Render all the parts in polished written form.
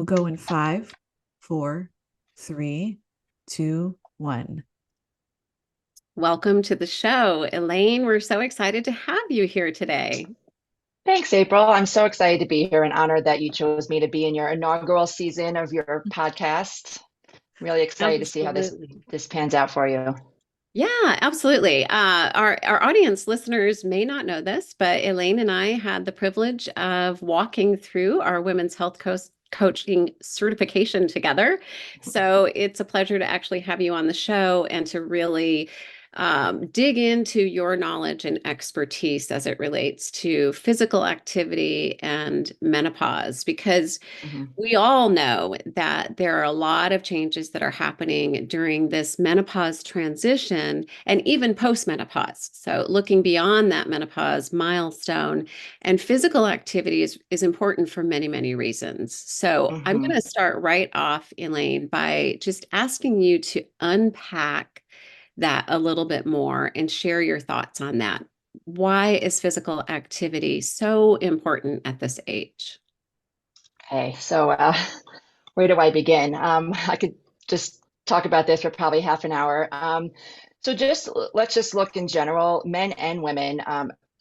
go in 5, 4, 3, 2, 1. Welcome to the show, Elaine. We're so excited to have you here today. Thanks, April. I'm so excited to be here and honored that you chose me to be in your inaugural season of your podcast. Really excited to see how this Absolutely. this pans out for you. Yeah, absolutely. Our audience listeners may not know this, but Elaine and I had the privilege of walking through our women's health coaching certification together. So it's a pleasure to actually have you on the show and to really dig into your knowledge and expertise as it relates to physical activity and menopause, because Mhm. we all know that there are a lot of changes that are happening during this menopause transition and even post-menopause. So looking beyond that menopause milestone, and physical activity is important for many, many reasons. So I'm going Mhm. to start right off, Elaine, by just asking you to unpack that a little bit more and share your thoughts on that. Why is physical activity so important at this age? Okay, so where do I begin? I could just talk about this for probably half an hour. So just let's just look in general, men and women,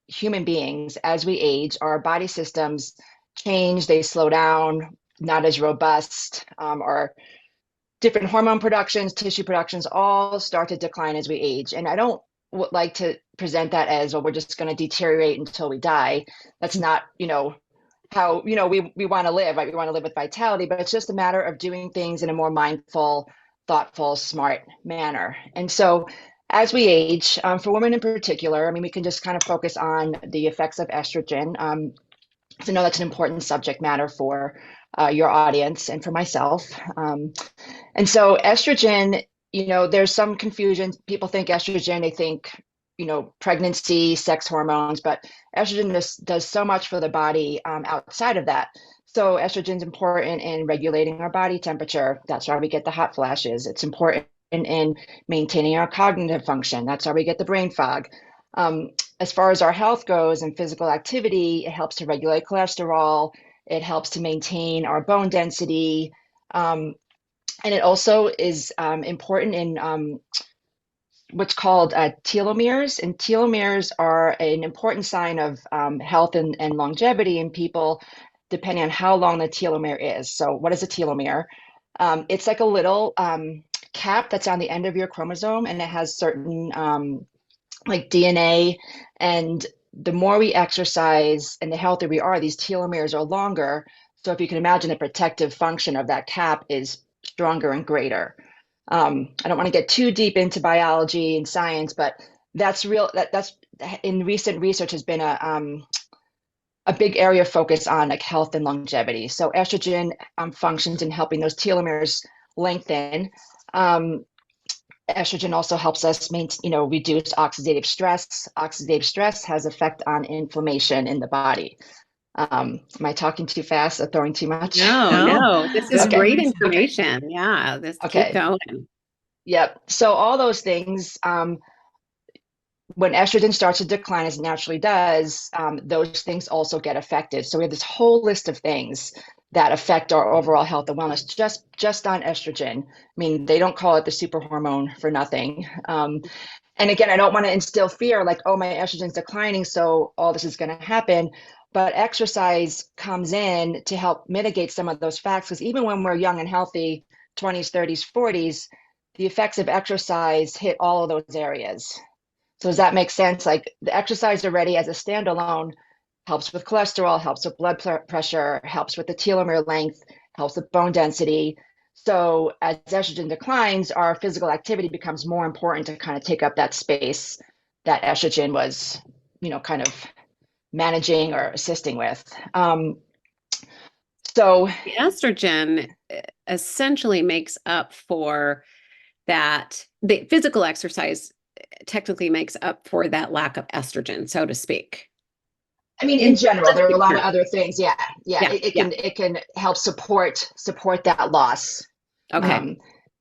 human beings, as we age, our body systems change, they slow down, not as robust, our different hormone productions, tissue productions all start to decline as we age. And I don't like to present that as, well, we're just going to deteriorate until we die. That's not, how, we want to live, right? We want to live with vitality, but it's just a matter of doing things in a more mindful, thoughtful, smart manner. And so as we age, for women in particular, I mean, we can just kind of focus on the effects of estrogen. So I know that's an important subject matter for your audience and for myself. And so estrogen, there's some confusion. People think estrogen, they think, pregnancy, sex hormones, but estrogen does so much for the body outside of that. So estrogen is important in regulating our body temperature. That's why we get the hot flashes. It's important in maintaining our cognitive function. That's how we get the brain fog. Um, as far as our health goes and physical activity, it helps to regulate cholesterol. It helps to maintain our bone density. And it also is important in what's called telomeres. And telomeres are an important sign of health and longevity in people, depending on how long the telomere is. So, what is a telomere? It's like a little cap that's on the end of your chromosome, and it has certain like DNA. And the more we exercise and the healthier we are, these telomeres are longer. So if you can imagine, the protective function of that cap is stronger and greater. I don't want to get too deep into biology and science, but that's real. That's in recent research has been a big area of focus on like health and longevity. So estrogen functions in helping those telomeres lengthen. Um, Estrogen also helps us reduce oxidative stress. Oxidative stress has effect on inflammation in the body. Am I talking too fast or throwing too much? No, No, no, this is good Okay. great information. Okay. information. Yeah, this keep Okay. going. Yep. So all those things, when estrogen starts to decline, as it naturally does, those things also get affected. So we have this whole list of things that affect our overall health and wellness just on estrogen. I mean, they don't call it the super hormone for nothing. And again, I don't want to instill fear like, oh, my estrogen's declining, so all this is going to happen. But exercise comes in to help mitigate some of those facts, because even when we're young and healthy, 20s, 30s, 40s, the effects of exercise hit all of those areas. So does that make sense? Like the exercise already as a standalone helps with cholesterol, helps with blood pressure, helps with the telomere length, helps with bone density. So as estrogen declines, our physical activity becomes more important to kind of take up that space that estrogen was, kind of managing or assisting with. So The estrogen essentially makes up for that. The physical exercise technically makes up for that lack of estrogen, so to speak. I mean, in In general, there are a simplistic lot of terms. other things. Yeah, yeah, Yeah, yeah. it can help support that loss. Okay. Um,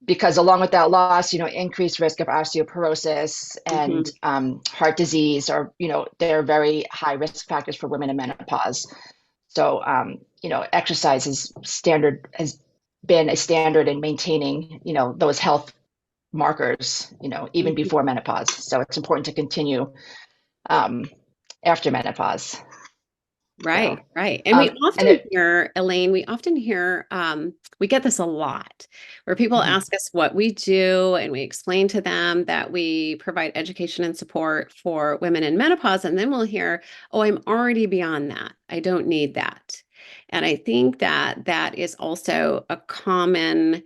because along with that loss, increased risk of osteoporosis and Hmm. heart disease, or they're very high risk factors for women in menopause. So, exercise has been a standard in maintaining, those health markers, even Mhm. before menopause. So it's important to continue um, after menopause. So, Right, right. And we and often hear, Elaine, we get this a lot where people mhm, ask us what we do, and we explain to them that we provide education and support for women in menopause. And then we'll hear, oh, I'm already beyond that. I don't need that. And I think that that is also a common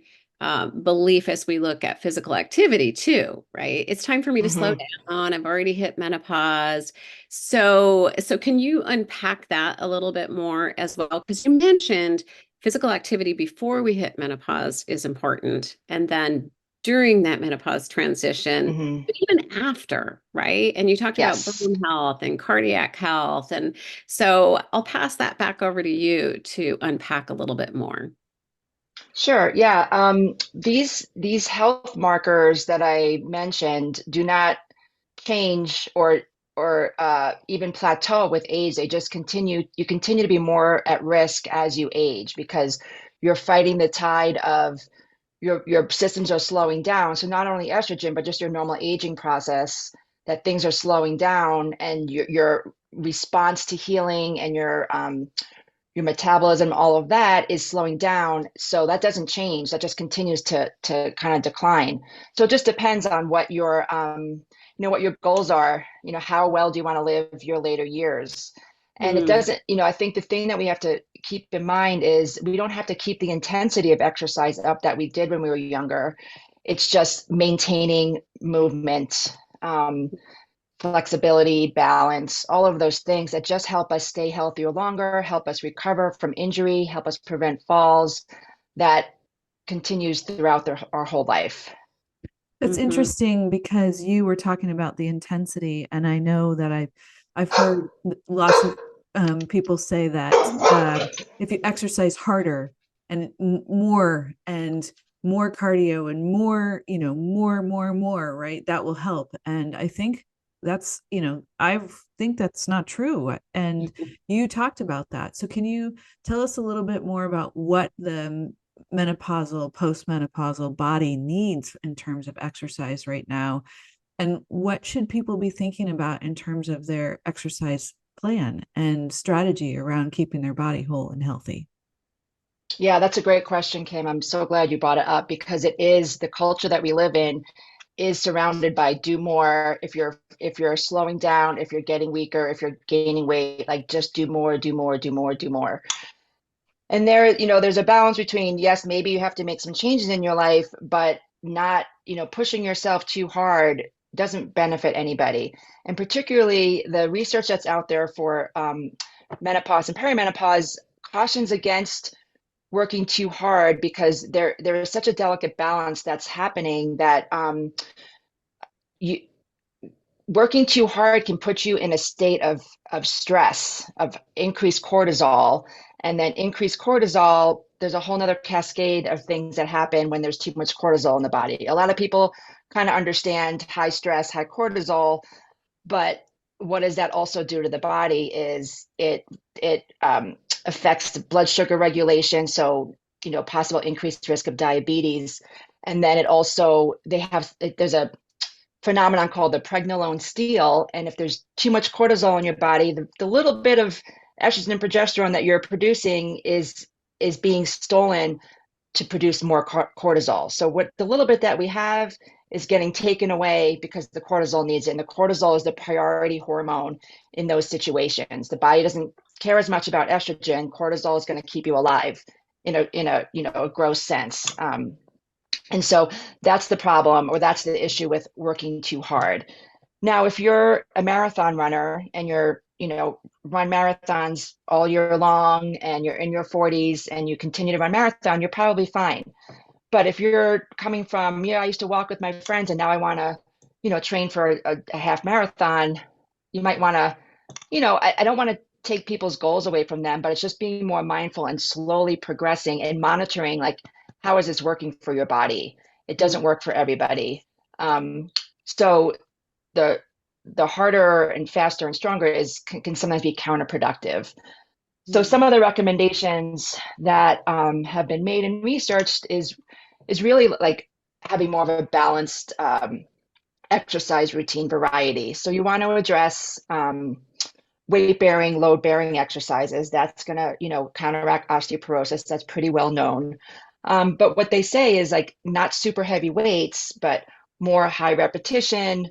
belief as we look at physical activity too, right? It's time for me to slow mhm. down. I've already hit menopause. So can you unpack that a little bit more as well? Because you mentioned physical activity before we hit menopause is important, and then during that menopause transition, Hmm. but even after, right? And you talked about Yes. bone health and cardiac health. And so I'll pass that back over to you to unpack a little bit more. Sure. Yeah. These health markers that I mentioned do not change or even plateau with age. They just continue. You continue to be more at risk as you age because you're fighting the tide of your systems are slowing down. So not only estrogen, but just your normal aging process, that things are slowing down, and your response to healing and your metabolism, all of that is slowing down. So that doesn't change. That just continues to kind of decline. So it just depends on what your goals are. How well do you want to live your later years? And it Mm, doesn't, I think the thing that we have to keep in mind is we don't have to keep the intensity of exercise up that we did when we were younger. It's just maintaining movement, flexibility, balance, all of those things that just help us stay healthier longer, help us recover from injury, help us prevent falls. That continues throughout our whole life. That's mhm, interesting because you were talking about the intensity, and I know that I've heard lots of people say that if you exercise harder and more cardio and more, more, right, that will help. And I think I think that's not true. And you talked about that. So can you tell us a little bit more about what the menopausal, postmenopausal body needs in terms of exercise right now? And what should people be thinking about in terms of their exercise plan and strategy around keeping their body whole and healthy? Yeah, that's a great question, Kim. I'm so glad you brought it up because it is the culture that we live in is surrounded by do more. If you're slowing down, if you're getting weaker, if you're gaining weight, like just do more, do more, do more, do more. And there's a balance between, yes, maybe you have to make some changes in your life, but not, pushing yourself too hard doesn't benefit anybody. And particularly the research that's out there for menopause and perimenopause cautions against working too hard because there is such a delicate balance that's happening that you working too hard can put you in a state of stress, of increased cortisol, and then increased cortisol. There's a whole nother cascade of things that happen when there's too much cortisol in the body. A lot of people kind of understand high stress, high cortisol, but what does that also do to the body is it affects the blood sugar regulation, so possible increased risk of diabetes. And then it also there's a phenomenon called the pregnenolone steal. And if there's too much cortisol in your body, the little bit of estrogen and progesterone that you're producing is being stolen to produce more cortisol. So what the little bit that we have is getting taken away because the cortisol needs it. And the cortisol is the priority hormone in those situations. The body doesn't care as much about estrogen. Cortisol is going to keep you alive in a gross sense. And so that's the problem, or that's the issue with working too hard. Now, if you're a marathon runner and run marathons all year long and you're in your 40s and you continue to run marathon, you're probably fine. But if you're coming from, I used to walk with my friends and now I want to, train for a half marathon, you might want to, I don't want to take people's goals away from them, but it's just being more mindful and slowly progressing and monitoring, like, how is this working for your body? It doesn't work for everybody. So the the harder and faster and stronger can sometimes be counterproductive. So some of the recommendations that have been made and researched is really like having more of a balanced exercise routine variety. So you want to address weight bearing, load bearing exercises. That's going to, counteract osteoporosis. That's pretty well known. But what they say is like not super heavy weights, but more high repetition,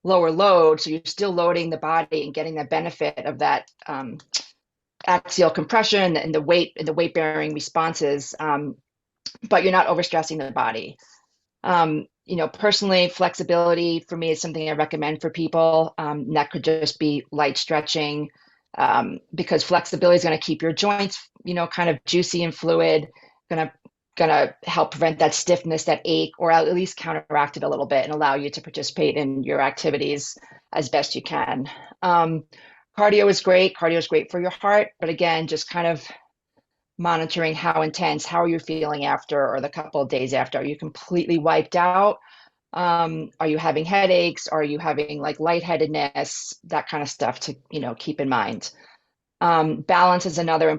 lower load. So you're still loading the body and getting the benefit of that axial compression and the weight bearing responses, but you're not overstressing the body. Personally, flexibility for me is something I recommend for people. And that could just be light stretching, because flexibility is going to keep your joints, kind of juicy and fluid, gonna help prevent that stiffness, that ache, or at least counteract it a little bit and allow you to participate in your activities as best you can. Cardio is great. Cardio is great for your heart, but again, just kind of monitoring how intense, how are you feeling after, or the couple of days after. Are you completely wiped out? Are you having headaches? Are you having like lightheadedness? That kind of stuff to, keep in mind. Balance is another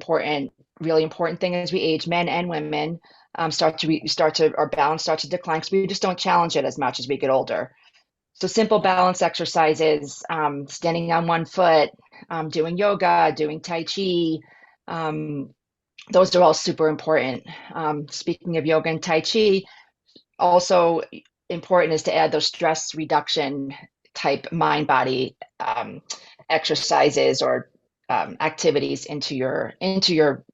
really important thing as we age. Men and women our balance starts to decline because we just don't challenge it as much as we get older. So simple balance exercises, standing on one foot, doing yoga, doing Tai Chi, those are all super important. Speaking of yoga and Tai Chi, also important is to add those stress reduction type mind body exercises or activities into your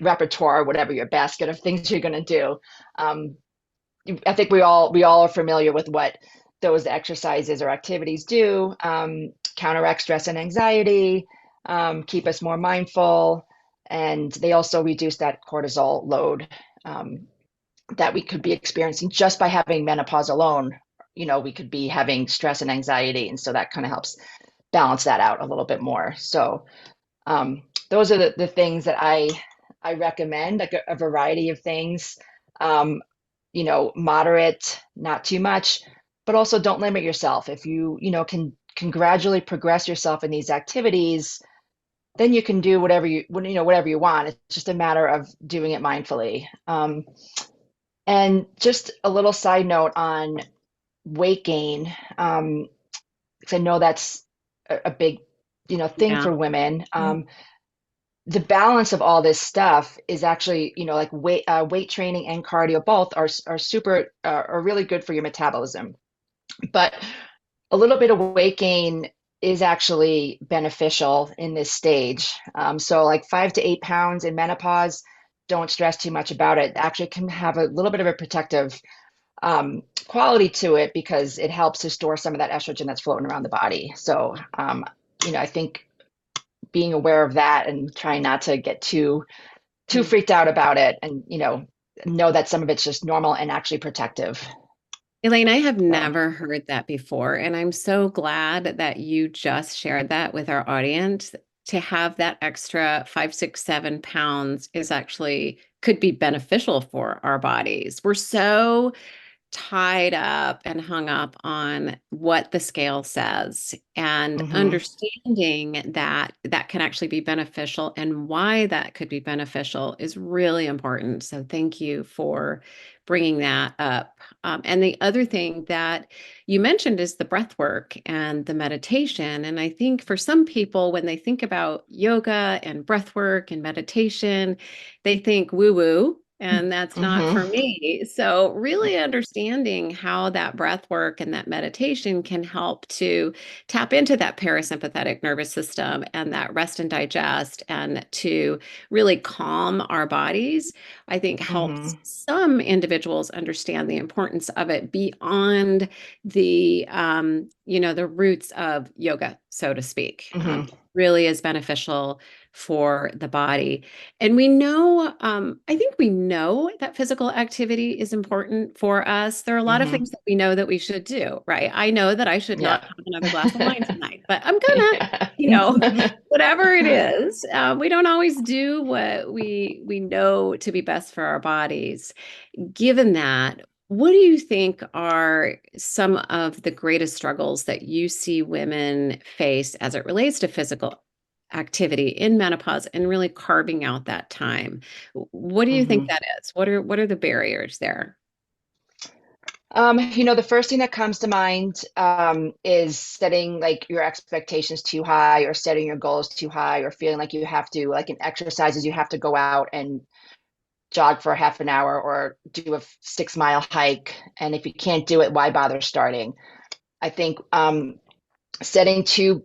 repertoire, whatever your basket of things you're going to do. I think we all are familiar with what those exercises or activities do. Counteract stress and anxiety, keep us more mindful, and they also reduce that cortisol load that we could be experiencing just by having menopause alone. We could be having stress and anxiety, and so that kind of helps balance that out a little bit more. So those are the things that I recommend, like a variety of things. Moderate, not too much, but also don't limit yourself. If you can gradually progress yourself in these activities, then you can do whatever you want. It's just a matter of doing it mindfully. And just a little side note on weight gain, because I know that's a big thing for women. The balance of all this stuff is actually, like weight training and cardio both are super are really good for your metabolism. But a little bit of weight gain is actually beneficial in this stage. So like 5 to 8 pounds in menopause, don't stress too much about it. Actually can have a little bit of a protective quality to it because it helps to store some of that estrogen that's floating around the body. So, I think being aware of that and trying not to get too freaked out about it, and know that some of it's just normal and actually protective. Elaine, I have never heard that before, and I'm so glad that you just shared that with our audience. To have that extra 5, 6, 7 pounds is actually could be beneficial for our bodies. We're so tied up and hung up on what the scale says, and understanding that that can actually be beneficial and why that could be beneficial is really important. So thank you for bringing that up. And the other thing that you mentioned is the breath work and the meditation. And I think for some people, when they think about yoga and breath work and meditation, they think woo woo. And that's not for me. So really understanding how that breath work and that meditation can help to tap into that parasympathetic nervous system and that rest and digest, and to really calm our bodies, I think helps some individuals understand the importance of it beyond the, the roots of yoga, so to speak. Really is beneficial for the body. And we know, I think we know that physical activity is important for us. There are a lot of things that we know that we should do, right? I know that I should not have another glass of wine tonight, but I'm gonna, whatever it is. We don't always do what we know to be best for our bodies. Given that, what do you think are some of the greatest struggles that you see women face as it relates to physical activity in menopause and really carving out that time. What do you think that is? What are the barriers there? The first thing that comes to mind is setting like your expectations too high, or setting your goals too high, or feeling like you have to, like in exercises, you have to go out and jog for half an hour or do a 6 mile hike. And if you can't do it, why bother starting? I think setting too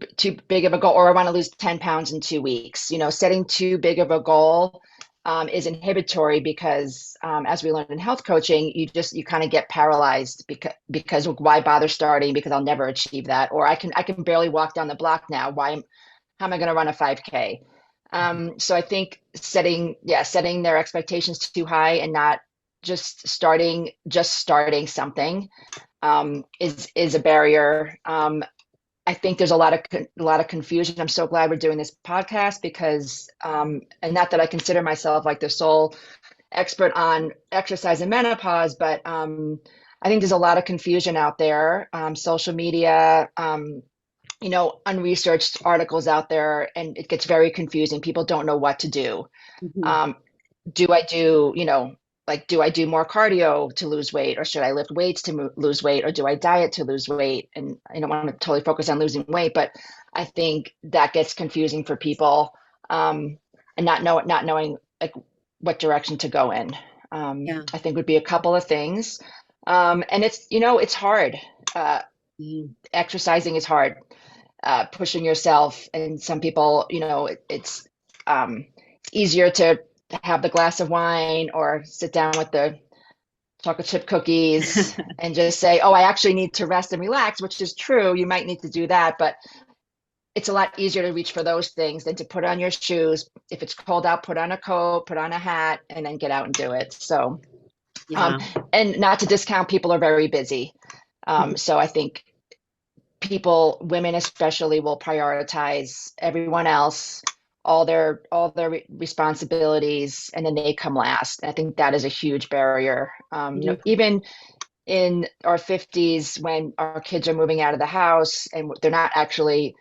big of a goal, or I want to lose 10 pounds in 2 weeks, setting too big of a goal is inhibitory, because as we learned in health coaching, you kind of get paralyzed, because why bother starting, because I'll never achieve that, or I can barely walk down the block now, how am I going to run a 5K? So I think setting their expectations too high, and not just starting something is a barrier. I think there's a lot of confusion. I'm so glad we're doing this podcast, because, and not that I consider myself like the sole expert on exercise and menopause, but I think there's a lot of confusion out there. Social media, unresearched articles out there, and it gets very confusing. People don't know what to do. Mhm. Do I do, do I do more cardio to lose weight, or should I lift weights to lose weight, or do I diet to lose weight? And I don't want to totally focus on losing weight, but I think that gets confusing for people, and not knowing like what direction to go in. Yeah. I think would be a couple of things. And it's hard. Exercising is hard. Pushing yourself, and some people, it's easier to have the glass of wine, or sit down with the chocolate chip cookies and just say, oh, I actually need to rest and relax, which is true. You might need to do that, but it's a lot easier to reach for those things than to put on your shoes. If it's cold out, put on a coat, put on a hat, and then get out and do it. So, Yeah. and not to discount, people are very busy. So I think women especially, will prioritize everyone else, all their responsibilities, and then they come last. I think that is a huge barrier. Even in our 50s, when our kids are moving out of the house and they're not actually,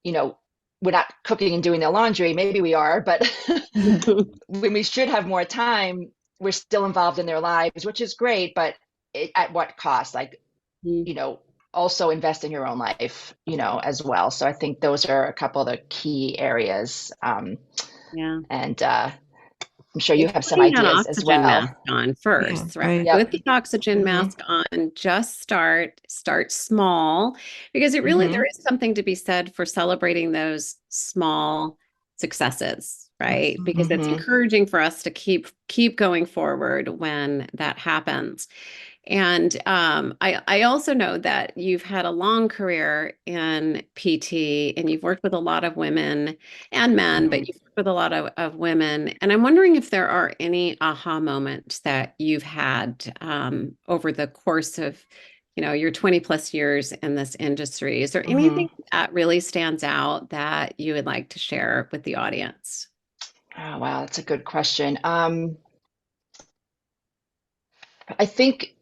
we're not cooking and doing their laundry. Maybe we are, but when we should have more time, we're still involved in their lives, which is great, but at what cost? Like, also invest in your own life, as well. So I think those are a couple of the key areas. Yeah. And I'm sure you It's have some putting that ideas as oxygen well. mask on Yeah, first, right? right. Put Yep. the oxygen mask on, just start small, because there is something to be said for celebrating those small successes, right? Because it's Mm-hmm. encouraging for us to keep going forward when that happens. And I also know that you've had a long career in PT, and you've worked with a lot of women and men, but Mm-hmm. you've worked with a lot of women. And I'm wondering if there are any aha moments that you've had over the course of, your 20 plus years in this industry. Is there Mm-hmm. anything that really stands out that you would like to share with the audience? Oh, wow, that's a good question. I think,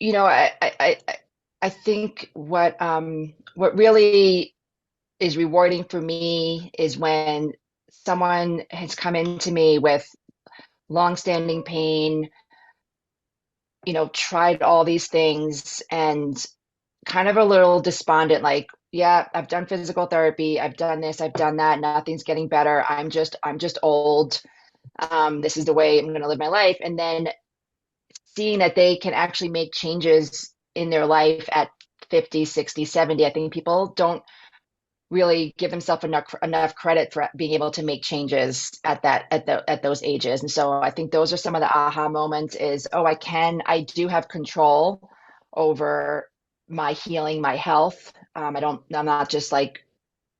I think what really is rewarding for me is when someone has come into me with longstanding pain, tried all these things, and kind of a little despondent, like, yeah, I've done physical therapy, I've done this, I've done that, nothing's getting better. I'm just old. This is the way I'm going to live my life. And then seeing that they can actually make changes in their life at 50, 60, 70. I think people don't really give themselves enough credit for being able to make changes at those ages. And so I think those are some of the aha moments, is, oh, I do have control over my healing, my health. I'm not just like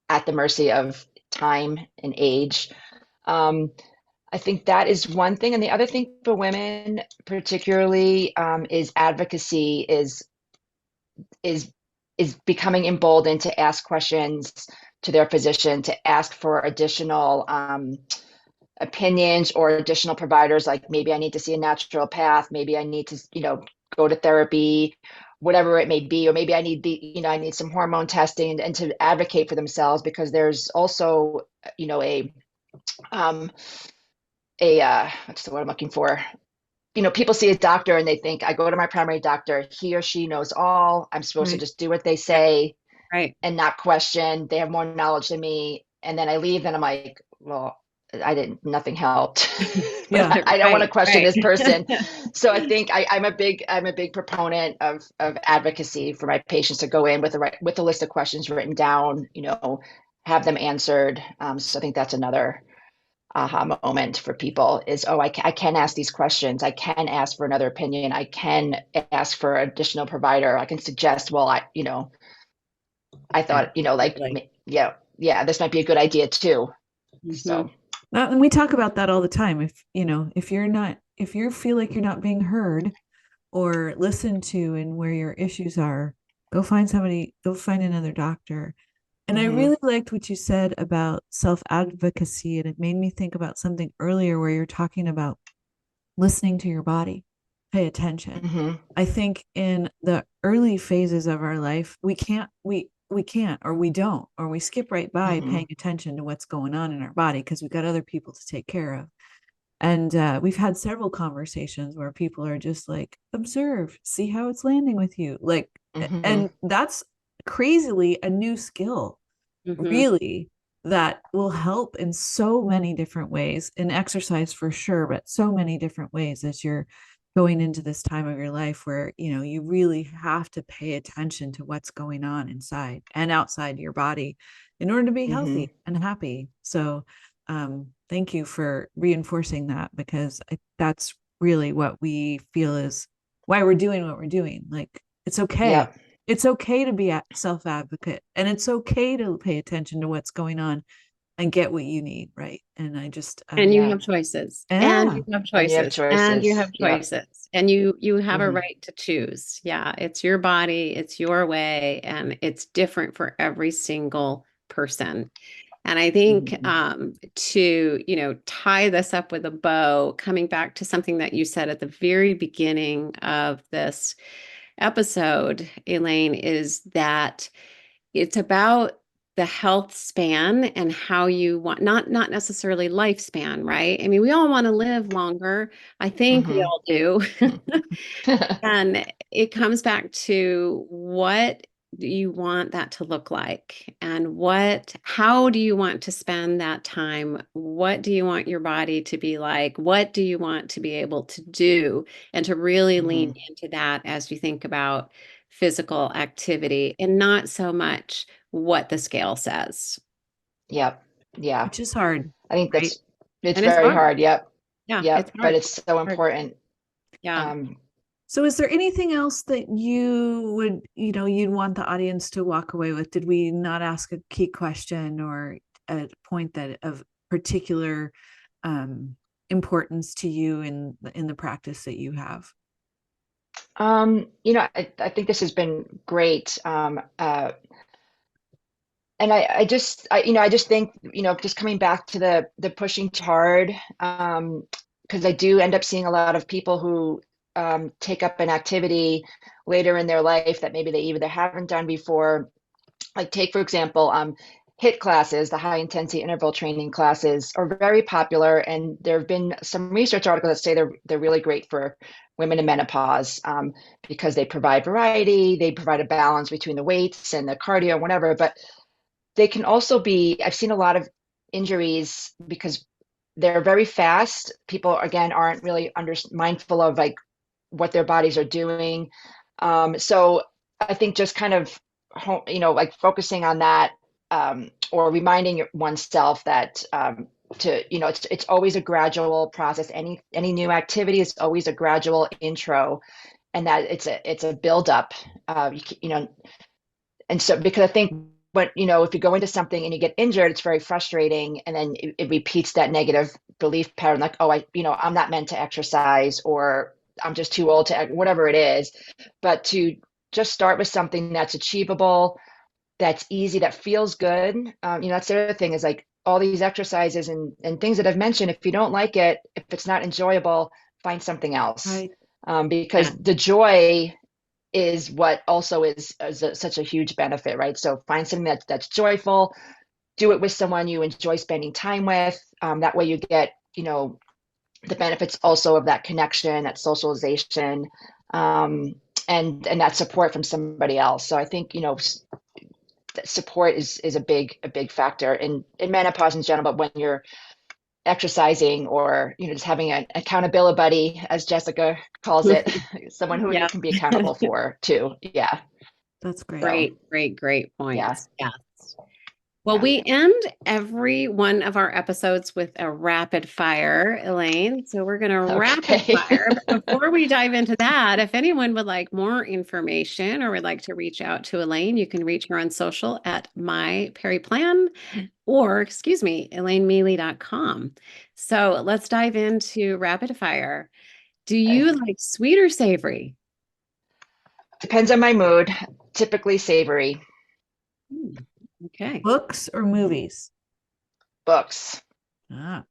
at the mercy of time and age. I think that is one thing. And the other thing for women particularly, is advocacy, is becoming emboldened to ask questions to their physician, to ask for additional opinions or additional providers. Like, maybe I need to see a naturopath, maybe I need to, go to therapy, whatever it may be, or maybe I need I need some hormone testing, and to advocate for themselves, because there's also, um, what's the word I'm looking for? People see a doctor and they think, I go to my primary doctor, he or she knows all. I'm supposed to Right. just do what they Yeah. say Right. and not question. They have more knowledge than me. And then I leave and I'm like, well, nothing helped. Yeah. I don't want to Right. question Right. this person. So I think I'm a big proponent of advocacy for my patients, to go in with a list of questions written down, have them answered. So I think that's another aha moment for people is, oh, I can ask these questions. I can ask for another opinion. I can ask for additional provider. I can suggest, well, I Yeah. thought, Totally. yeah, this might be a good idea too. Hmm. So, And we talk about that all the time. If you feel like you're not being heard or listened to and where your issues are, go find another doctor. And I mhm, really liked what you said about self advocacy. And it made me think about something earlier where you're talking about listening to your body, pay attention. mhm, I think in the early phases of our life, we can't, or we don't, or we skip right by mhm, paying attention to what's going on in our body because we've got other people to take care of. And we've had several conversations where people are just like, observe, see how it's landing with you. Like, mhm, and that's crazily a new skill, Hmm. really, that will help in so many different ways, in exercise for sure, but so many different ways as you're going into this time of your life where you really have to pay attention to what's going on inside and outside your body in order to be mhm. healthy and happy. So thank you for reinforcing that, because that's really what we feel is why we're doing what we're doing. Like, it's okay. Yep, It's okay to be a self advocate, and it's okay to pay attention to what's going on and get what you need. Right. And I just, And you yeah. have choices, and yeah, you have And you have choices, and you choices. have Yep. choices, and you have a Mhm, right to choose. Yeah, it's your body, it's your way, and it's different for every single person. And I think mhm, to, tie this up with a bow, coming back to something that you said at the very beginning of this episode, Elaine, is that it's about the health span and how you want, not necessarily lifespan, right? I mean, we all want to live longer. I think we mhm. all do. And it comes back to, what do you want that to look like? And how do you want to spend that time? What do you want your body to be like? What do you want to be able to do? And to really lean Mhm. into that as you think about physical activity, and not so much what the scale says. Yep. Yeah. which is hard, I think right? it's And it's very hard. hard. Yep. Yeah, it's Yep. But hard. it's so Hard. important. Yeah. Um, So is there anything else that you'd want the audience to walk away with? Did we not ask a key question or a point that of particular um, importance to you in the practice that you have? I think this has been great. And I just think, just coming back to the pushing too hard, because I do end up seeing a lot of people who take up an activity later in their life that maybe they either haven't done before. Like, take, for example, HIIT classes, the high intensity interval training classes, are very popular, and there have been some research articles that say they're really great for women in menopause, because they provide variety, they provide a balance between the weights and the cardio and whatever. But they can also be, I've seen a lot of injuries because they're very fast. People, again, aren't really mindful of like what their bodies are doing. So I think just kind of, like focusing on that, or reminding oneself that, it's always a gradual process. Any new activity is always a gradual intro, and that it's a build up. And so, because I think, but if you go into something and you get injured, it's very frustrating, and then it repeats that negative belief pattern, like, oh, I'm not meant to exercise, or I'm just too old to, whatever it is. But to just start with something that's achievable, that's easy, that feels good. That's the other thing, is like all these exercises and things that I've mentioned, if you don't like it, if it's not enjoyable, find something else. Right. Because Yeah. the joy is what also such a huge benefit, right? So find something that's joyful, do it with someone you enjoy spending time with. That way you get, the benefits also of that connection, that socialization, and that support from somebody else. So I think, support is a big factor in menopause in general, but when you're exercising or, just having an accountability buddy, as Jessica calls it, someone who Yeah. you can be accountable for too. Yeah. That's great. So, Great yeah. points. Yes. Well, we end every one of our episodes with a rapid fire, Elaine. So we're going to rapid fire. But before we dive into that, if anyone would like more information or would like to reach out to Elaine, you can reach her on social at myperryplan or, ElaineMele.com. So let's dive into rapid fire. Do you like sweet or savory? Depends on my mood. Typically savory. Okay. Books or movies? Books. Ah.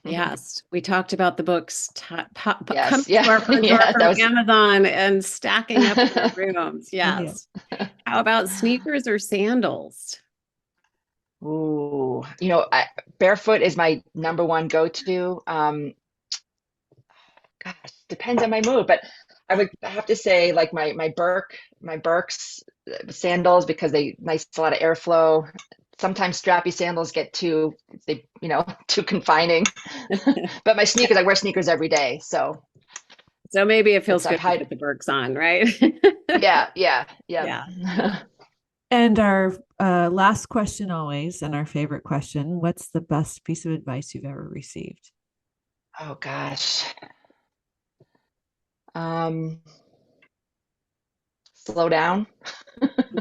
Yes, we talked about the books Yes, coming yeah. to our front door Yeah, from Amazon and stacking up in our rooms. Yes. Yeah. How about sneakers or sandals? Ooh, barefoot is my number one go-to. Gosh, depends on my mood, but I would have to say like my Birks sandals, because they nice, a lot of airflow. Sometimes strappy sandals get too too confining. But my sneakers, I wear sneakers every day, so maybe it feels I good to hide. put the Birks on, right? Yeah. And our last question always, and our favorite question, what's the best piece of advice you've ever received? Oh gosh. Slow down.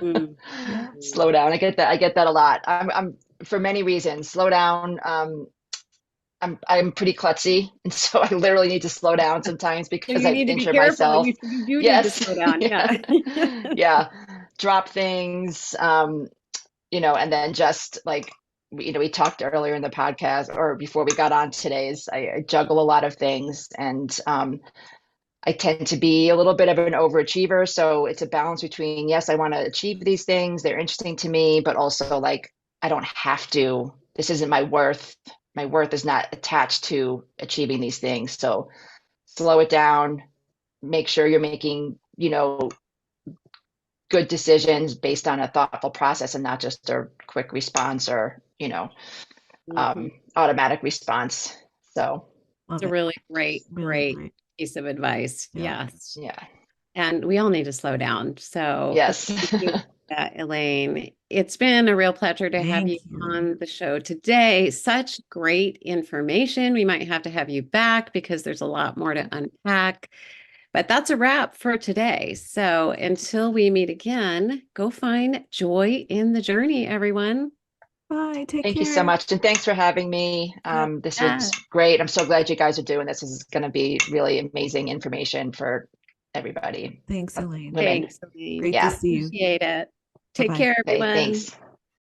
Yeah. Slow down. I get that a lot. I'm for many reasons. Slow down. I'm pretty klutzy, and so I literally need to slow down sometimes So because you I need to be injure careful. myself. You do need to Yes. slow down. Yeah. Yeah. Drop things, and then just like, we talked earlier in the podcast or before we got on today's, I juggle a lot of things, and I tend to be a little bit of an overachiever. So it's a balance between, yes, I want to achieve these things. They're interesting to me, but also like, I don't have to, this isn't my worth. My worth is not attached to achieving these things. So slow it down, make sure you're making, good decisions based on a thoughtful process and not just a quick response or, automatic response. So It's a really great Great. piece of advice. Yeah. Yes. yeah. And we all need to slow down. So Yes. thank you for that, Elaine. It's been a real pleasure to have you Thank you. on the show today. Such great information. We might have to have you back because there's a lot more to unpack. But that's a wrap for today. So until we meet again, go find joy in the journey, everyone. Bye. Take Thank care. you so much. And thanks for having me. This was great. I'm so glad you guys are doing this. This is going to be really amazing information for everybody. Thanks, Elaine. Women. Thanks, Elaine. Great Yeah. to see you. Appreciate it. Take Bye-bye. care, Okay, everyone. thanks.